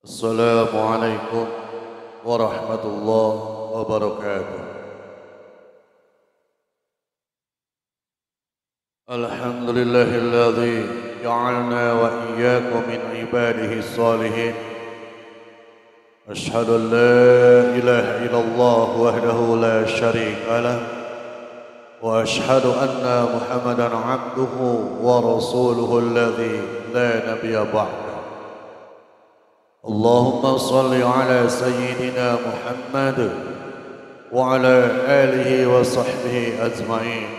Assalamualaikum warahmatullahi wabarakatuh. Alhamdulillahilladzi ja'alna wa iyyakum min ibadihi salihin. Ashhadu an la ilaha illallah wahdahu la syarika lah wa ashhadu anna Muhammadan abduhu wa rasuluhu alladzi la nabiyya ba'da. اللهم صل على سيدنا محمد وعلى آله وصحبه أجمعين.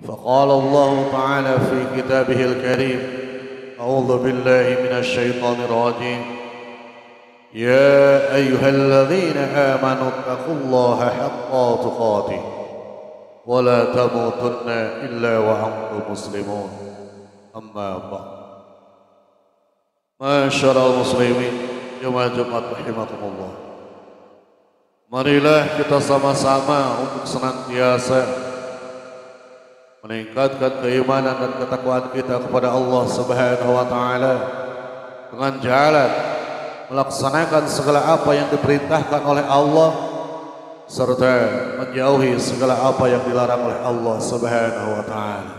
فقال الله تعالى في كتابه الكريم: أعوذ بالله من الشيطان الرجيم. يا أيها الذين آمنوا اتقوا الله حق تقاته ولا تموتن إلا وأنتم مسلمون. أما بعد. Masyarul muslimin, jemaah Jumat rahimakumullah. Marilah kita sama-sama untuk senantiasa meningkatkan keimanan dan ketakwaan kita kepada Allah Subhanahu wa taala dengan jalan melaksanakan segala apa yang diperintahkan oleh Allah serta menjauhi segala apa yang dilarang oleh Allah Subhanahu wa taala.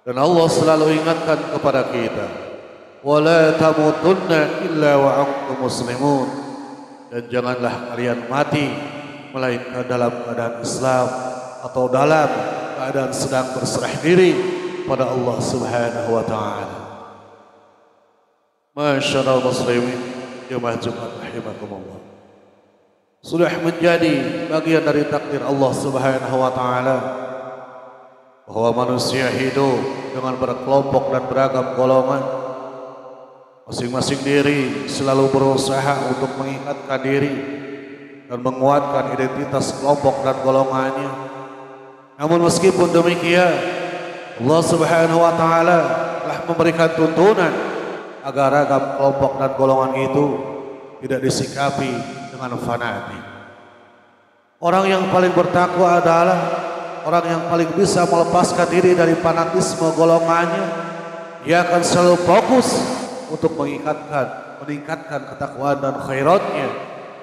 Dan Allah selalu ingatkan kepada kita, wala tamutunna illa wa antum muslimun, dan janganlah kalian mati melainkan dalam keadaan Islam atau dalam keadaan sedang berserah diri pada Allah Subhanahu wa taala. Masyaallah muslimin, jemaah Jumat rahimakumullah. Sudah menjadi bagian dari takdir Allah Subhanahu wa taala bahwa manusia hidup dengan berkelompok dan beragam golongan. Masing-masing diri selalu berusaha untuk mengingatkan diri dan menguatkan identitas kelompok dan golongannya. Namun meskipun demikian, Allah Subhanahu wa taala telah memberikan tuntunan agar ragam kelompok dan golongan itu tidak disikapi dengan fanatik. Orang yang paling bertakwa adalah orang yang paling bisa melepaskan diri dari fanatisme golongannya. Dia akan selalu fokus untuk meningkatkan ketakwaan dan khairatnya,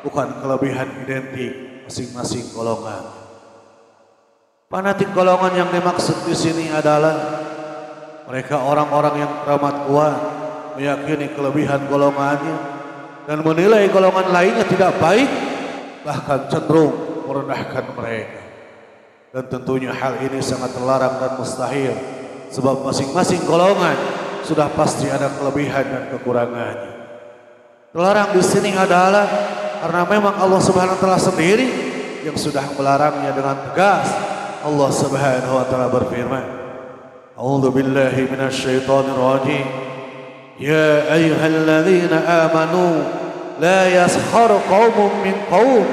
bukan kelebihan identik masing-masing golongan. Fanatik golongan yang dimaksud di sini adalah mereka orang-orang yang teramat kuat, meyakini kelebihan golongannya dan menilai golongan lainnya tidak baik, bahkan cenderung merendahkan mereka. Dan tentunya hal ini sangat terlarang dan mustahil, sebab masing-masing golongan sudah pasti ada kelebihan dan kekurangannya. Terlarang di sini adalah karena memang Allah Subhanahu wa taala sendiri yang sudah melarangnya dengan tegas. Allah Subhanahu wa taala berfirman, A'udzu billahi minasyaitonir rajim. Ya ayyuhalladzina amanu la yaskhar qaumun min qaum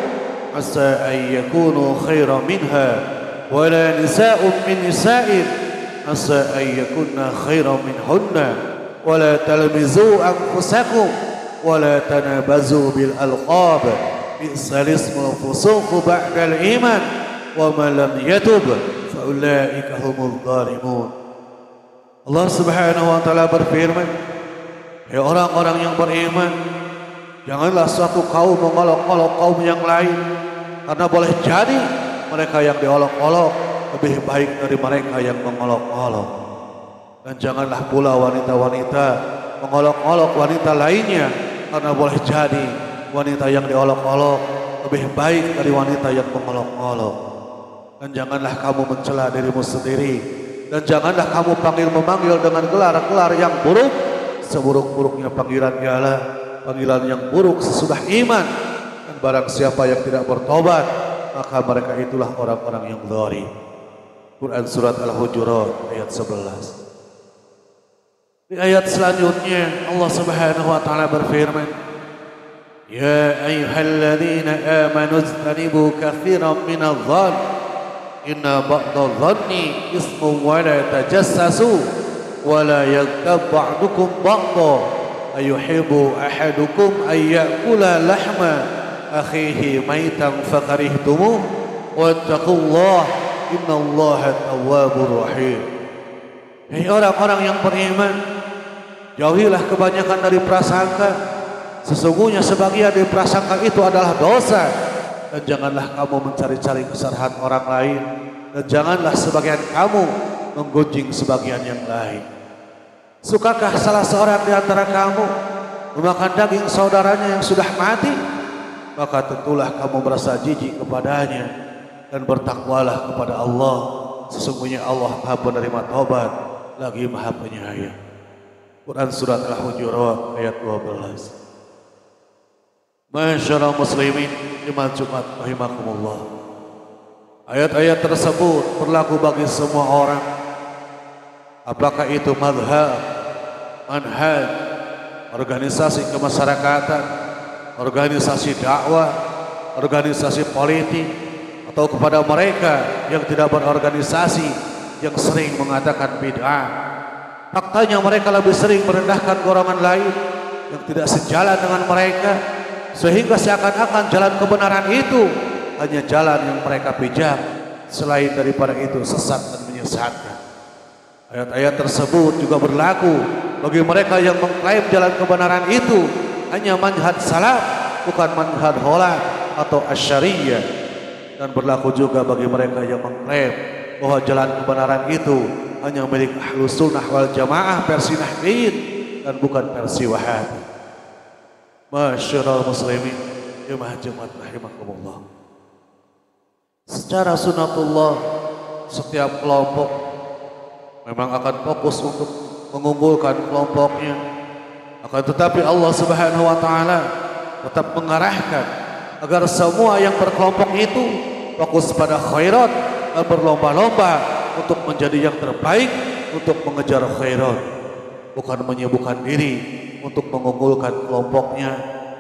asa an yakunu khairan minha wa la nisaa'un min nisa'in asa an yakunna khairan minhunna wa la talmizu anfusakum wa la tanabazu bil alqab bi'sal ismul fusuq ba'dal iman wa man lam yatub fa ulaika humul zalimun. Allah Subhanahu wa taala berfirman, hai orang-orang yang beriman, janganlah suatu kaum mengolok-olok kaum yang lain, karena boleh jadi mereka yang diolok-olok lebih baik dari mereka yang mengolok-olok. Dan janganlah pula wanita-wanita mengolok-olok wanita lainnya, karena boleh jadi wanita yang diolok-olok lebih baik dari wanita yang mengolok-olok. Dan janganlah kamu mencela dirimu sendiri, dan janganlah kamu memanggil dengan gelar-gelar yang buruk. Seburuk-buruknya panggilan ialah panggilan yang buruk sesudah iman. Dan barang siapa yang tidak bertobat, maka mereka itulah orang-orang yang zalim. Quran surat Al-Hujurat ayat 11. Di ayat selanjutnya Allah Subhanahu wa taala berfirman, Ya ayyuhalladzina amanu ijtanibu katsiran minadh-dhann inna ba'dadh-dhanni ismun wa la tajassasu wa la yaghtab ba'dukum ba'dha ayuhibbu ahadukum ay ya'kula lahma akhihi maitan fakarihtumuh wattaqullaha innallaha tawwabur rahim. Hai orang-orang yang beriman, Jauhilah kebanyakan dari prasangka. Sesungguhnya sebagian dari prasangka itu adalah dosa. Dan janganlah kamu mencari-cari kesalahan orang lain. Dan janganlah sebagian kamu menggunjing sebagian yang lain. Sukakah salah seorang di antara kamu memakan daging saudaranya yang sudah mati? Maka tentulah kamu merasa jijik kepadanya dan bertakwalah kepada Allah. Sesungguhnya Allah Maha penerima taubat lagi Maha penyayang. Quran surat Al-Hujurat ayat 12. Masyaallah muslimin jemaah Jumat rahimakumullah. Ayat-ayat tersebut berlaku bagi semua orang. Apakah itu madhab, manhaj, organisasi kemasyarakatan, organisasi dakwah, organisasi politik, atau kepada mereka yang tidak berorganisasi, yang sering mengatakan bid'ah. Faktanya mereka lebih sering merendahkan golongan lain yang tidak sejalan dengan mereka, sehingga seakan-akan jalan kebenaran itu hanya jalan yang mereka pijak. Selain daripada itu sesat dan menyesatkan. Ayat-ayat tersebut juga berlaku bagi mereka yang mengklaim jalan kebenaran itu hanya manhaj salaf, bukan manhaj holak atau asyariyah. Dan berlaku juga bagi mereka yang mengklaim bahwa jalan kebenaran itu hanya milik Ahlus Sunnah wal Jamaah versi Nahdliyin dan bukan versi Wahabi. Masyaallah muslimin jemaah Jumat rahimakumullah. Secara sunatullah setiap kelompok memang akan fokus untuk mengunggulkan kelompoknya. Akan tetapi Allah Subhanahu wa taala tetap mengarahkan agar semua yang berkelompok itu fokus pada khairat dan berlomba-lomba untuk menjadi yang terbaik, untuk mengejar khairat, bukan menyibukkan diri untuk mengunggulkan kelompoknya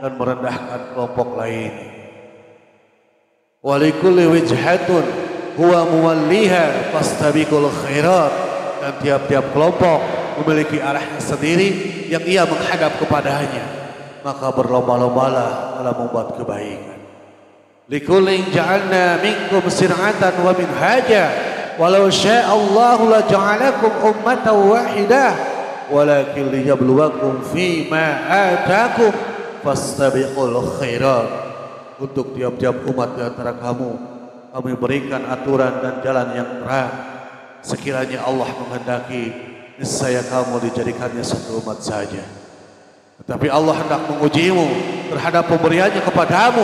dan merendahkan kelompok lain. Walikulli wijhatun huwa muwalliha fastabiqul khairat. Dan tiap-tiap kelompok memiliki arahnya sendiri yang ia menghadap kepadanya, maka berlomba-lombalah dalam membuat kebaikan. Likullin ja'alna minkum sir'atan wa minhaja walau syaa Allahu la ja'alakum ummatan wahidah walakin liyabluwakum fima atakum fastabiqul khairat. Untuk tiap-tiap umat di antara kamu kami berikan aturan dan jalan yang terang. Sekiranya Allah menghendaki, niscaya kamu dijadikannya satu umat saja. Tetapi Allah hendak mengujimu terhadap pemberiannya kepadamu,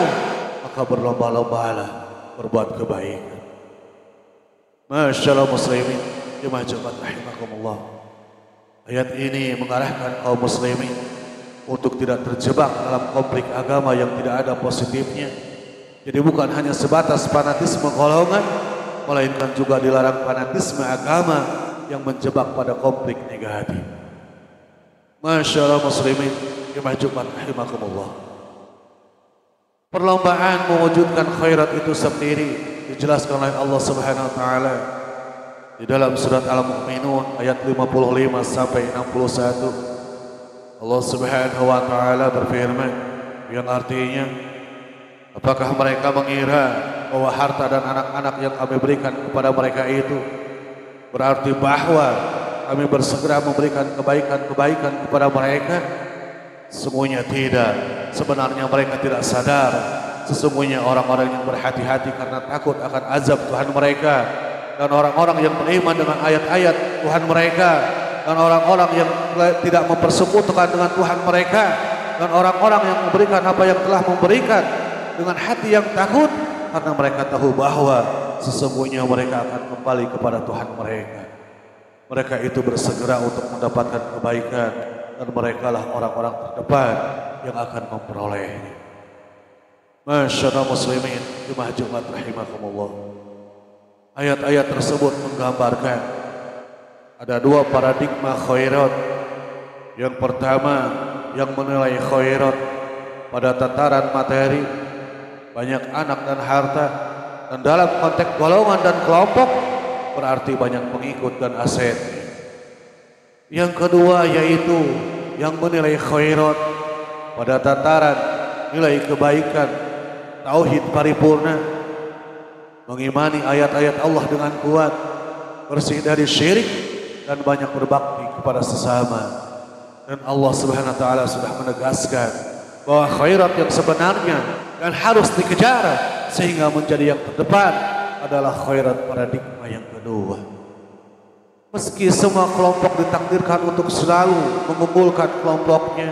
maka berlomba-lombalah berbuat kebaikan. Masyaallah muslimin jemaah Jumat rahimakumullah. Ayat ini mengarahkan kaum muslimin untuk tidak terjebak dalam konflik agama yang tidak ada positifnya. Jadi bukan hanya sebatas fanatisme golongan, melainkan juga dilarang fanatisme agama yang menjebak pada konflik negatif. Masyaallah muslimin jemaah Jumat rahimakumullah. Perlombaan mewujudkan khairat itu sendiri dijelaskan oleh Allah Subhanahu wa taala di dalam surat Al-Mu'minun ayat 55 sampai 61. Allah Subhanahu wa taala berfirman yang artinya, apakah mereka mengira bahwa harta dan anak-anak yang kami berikan kepada mereka itu berarti bahwa kami bersegera memberikan kebaikan-kebaikan kepada mereka? Sesungguhnya tidak. Sebenarnya mereka tidak sadar. Sesungguhnya orang-orang yang berhati-hati karena takut akan azab Tuhan mereka, dan orang-orang yang beriman dengan ayat-ayat Tuhan mereka, dan orang-orang yang tidak mempersekutukan dengan Tuhan mereka, dan orang-orang yang memberikan apa yang telah memberikan dengan hati yang takut, karena mereka tahu bahwa sesungguhnya mereka akan kembali kepada Tuhan mereka. Mereka itu bersegera untuk mendapatkan kebaikan, dan merekalah orang-orang terdepan yang akan memperolehnya. Masyaallah muslimin jemaah Jumat rahimakumullah. Ayat-ayat tersebut menggambarkan ada dua paradigma khairat. Yang pertama yang menilai khairat pada tataran materi, banyak anak dan harta, dan dalam konteks golongan dan kelompok berarti banyak pengikut dan aset. Yang kedua yaitu yang menilai khairat pada tataran nilai kebaikan, tauhid paripurna, mengimani ayat-ayat Allah dengan kuat, bersih dari syirik, dan banyak berbakti kepada sesama. Dan Allah Subhanahu wa taala sudah menegaskan bahwa khairat yang sebenarnya dan harus dikejar sehingga menjadi yang terdepan adalah khairat paradigma yang kedua. Meski semua kelompok ditakdirkan untuk selalu mengumpulkan kelompoknya,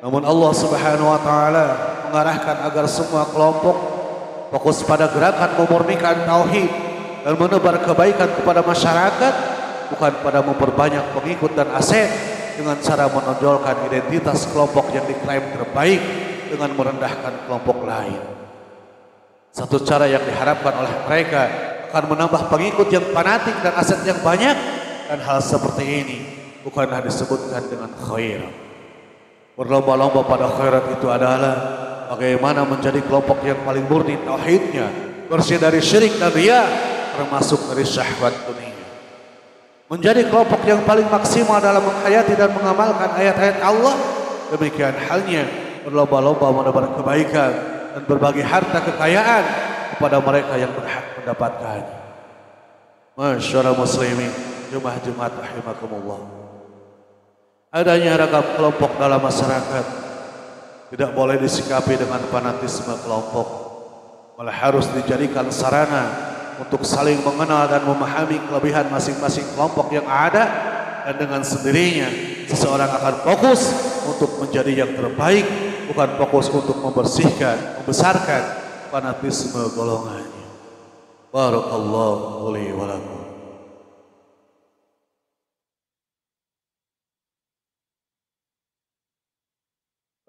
namun Allah Subhanahu wa taala mengarahkan agar semua kelompok fokus pada gerakan memurnikan tauhid dan menebar kebaikan kepada masyarakat, bukan pada memperbanyak pengikut dan aset dengan cara menonjolkan identitas kelompok yang diklaim terbaik dengan merendahkan kelompok lain. Satu cara yang diharapkan oleh mereka akan menambah pengikut yang fanatik dan aset yang banyak, dan hal seperti ini bukanlah disebutkan dengan khairat. Berlomba-lomba pada khairat itu adalah bagaimana menjadi kelompok yang paling murni tauhidnya, bersih dari syirik dan riya, termasuk dari syahwat dunia. Menjadi kelompok yang paling maksimal dalam menghayati dan mengamalkan ayat-ayat Allah, demikian halnya berlomba-lomba menebar kebaikan dan berbagi harta kekayaan kepada mereka yang berhak mendapatkannya. Masyarakat muslimin, jemaah-jemaah rahimakumullah. Adanya ragam kelompok dalam masyarakat tidak boleh disikapi dengan fanatisme kelompok, malah harus dijadikan sarana untuk saling mengenal dan memahami kelebihan masing-masing kelompok yang ada, dan dengan sendirinya seseorang akan fokus untuk menjadi yang terbaik, bukan fokus untuk membersihkan, membesarkan fanatisme golongannya. Barakallahu li wa lakum.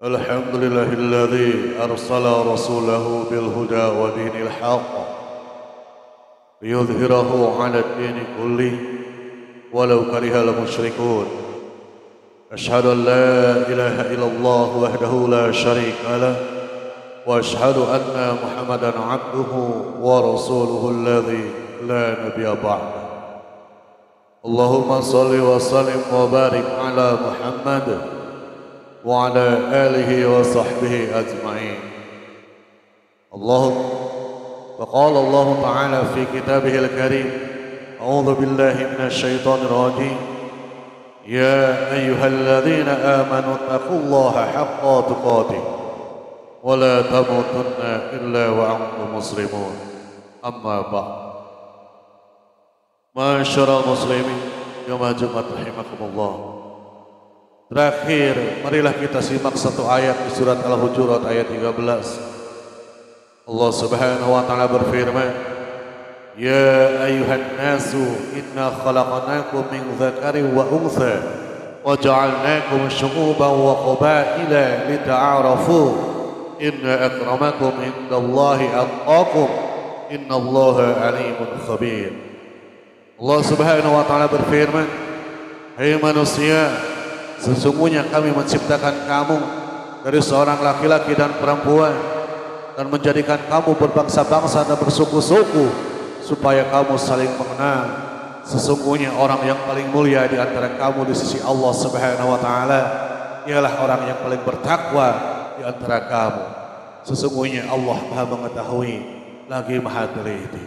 Alhamdulillahilladzi arsala rasulahu bil huda wa dinil haqq liyudhhirahu 'ala ad-din kulli walau karihal musyrikun. Asyhadu an la ilaha illallah wahdahu la syarika lah wa asyhadu anna Muhammadan 'abduhu wa rasuluhu alladzi la nabiyya ba'da. Allahumma shalli wa sallim wa barik 'ala Muhammad wa 'ala alihi wa sahbihi ajma'in. فقال الله تعالى في كتابه الكريم: أعوذ بالله من الشيطان الرجيم يا أيها الذين آمنوا اتقوا الله حق تقاته ولا تموتن إلا وأنتم مسلمون. أما بعد. Masyarakat muslimin, jemaah-jemaah rahimakumullah. Terakhir, marilah kita simak satu ayat di surat Al-Hujurat ayat 13. Allah Subhanahu wa taala berfirman, "Ya ayyuhan nasu inna khalaqnakum min dzakarin wa untha wa ja'alnakum syu'uban wa qabaila lita'arafu inna akramakum indallahi atqakum innallaha alimun khabir." Allah Subhanahu wa taala berfirman, "Hai manusia, sesungguhnya kami menciptakan kamu dari seorang laki-laki dan perempuan dan menjadikan kamu berbangsa-bangsa dan bersuku-suku supaya kamu saling mengenal. Sesungguhnya orang yang paling mulia di antara kamu di sisi Allah Subhanahu wa taala ialah orang yang paling bertakwa di antara kamu. Sesungguhnya Allah Maha mengetahui lagi Maha teliti."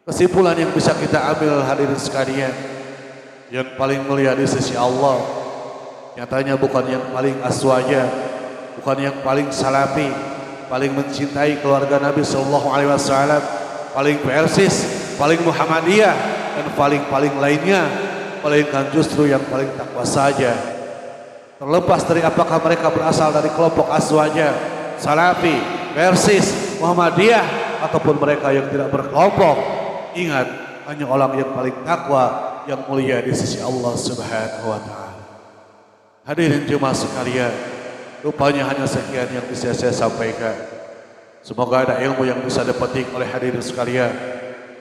Kesimpulan yang bisa kita ambil hadirin sekalian, yang paling mulia di sisi Allah nyatanya bukan yang paling aswaja, bukan yang paling salafi, paling mencintai keluarga Nabi sallallahu alaihi wasallam, paling persis, paling Muhammadiyah, dan paling lainnya, melainkan justru yang paling takwa saja. Terlepas dari apakah mereka berasal dari kelompok aswaja, salafi, persis, Muhammadiyah, ataupun mereka yang tidak berkelompok, ingat, hanya orang yang paling takwa yang mulia di sisi Allah Subhanahu wa taala. Hadirin jemaah sekalian, rupanya hanya sekian yang bisa saya sampaikan. Semoga ada ilmu yang bisa dipetik oleh hadirin sekalian.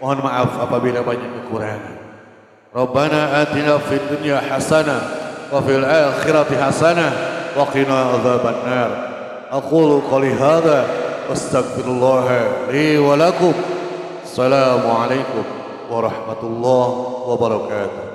Mohon maaf apabila banyak kekurangan. Rabbana atina fid dunya hasanah wa fil akhirati hasanah wa qina adzabannar. Aqulu qouli hadza wastaghfirullah li wa lakum. Assalamualaikum warahmatullahi wabarakatuh.